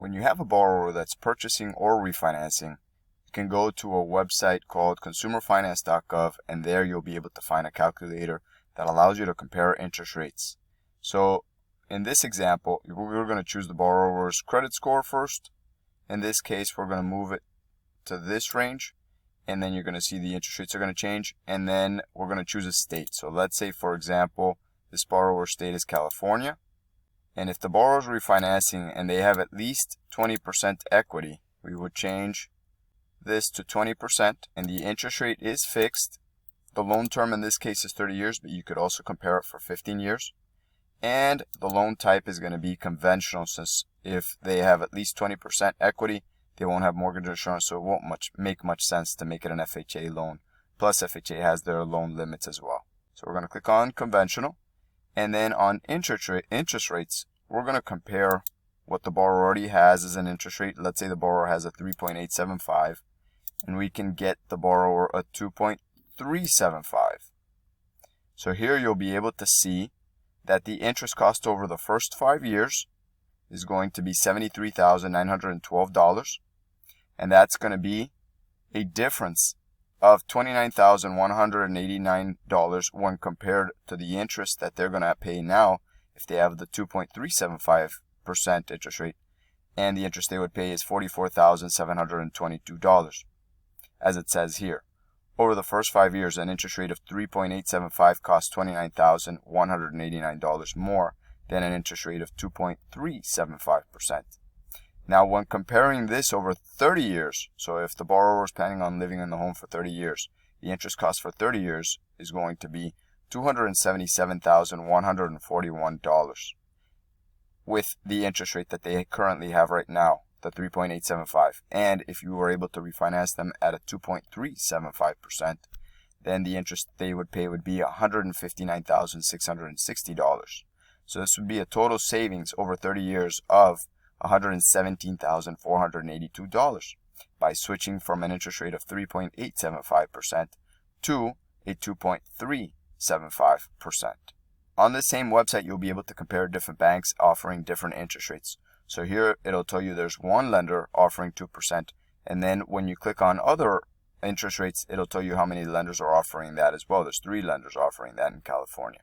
when you have a borrower that's purchasing or refinancing, you can go to a website called consumerfinance.gov, and there you'll be able to find a calculator that allows you to compare interest rates. So in this example, we're going to choose the borrower's credit score first. In this case, we're going to move it to this range, and then you're going to see the interest rates are going to change, and then we're going to choose a state. So let's say, for example, this borrower's state is California. And if the borrower's refinancing and they have at least 20% equity, we would change this to 20%, and the interest rate is fixed. The loan term in this case is 30 years, but you could also compare it for 15 years. And the loan type is going to be conventional, since if they have at least 20% equity, they won't have mortgage insurance, so it won't make much sense to make it an FHA loan. Plus, FHA has their loan limits as well. So we're going to click on conventional. And then on interest rates, we're going to compare what the borrower already has as an interest rate. Let's say the borrower has a 3.875, and we can get the borrower a 2.375. So here you'll be able to see that the interest cost over the first 5 years is going to be $73,912, and that's going to be a difference of $29,189 when compared to the interest that they're going to pay now if they have the 2.375% interest rate, and the interest they would pay is $44,722. As it says here, over the first 5 years, an interest rate of 3.875 costs $29,189 more than an interest rate of 2.375%. Now, when comparing this over 30 years, so if the borrower is planning on living in the home for 30 years, the interest cost for 30 years is going to be $277,141 with the interest rate that they currently have right now, the 3.875. And if you were able to refinance them at a 2.375%, then the interest they would pay would be $159,660. So this would be a total savings over 30 years of $117,482 by switching from an interest rate of 3.875% to a 2.375%. On the same website, you'll be able to compare different banks offering different interest rates. So here it'll tell you there's one lender offering 2%, and then when you click on other interest rates, it'll tell you how many lenders are offering that as well. There's 3 lenders offering that in California.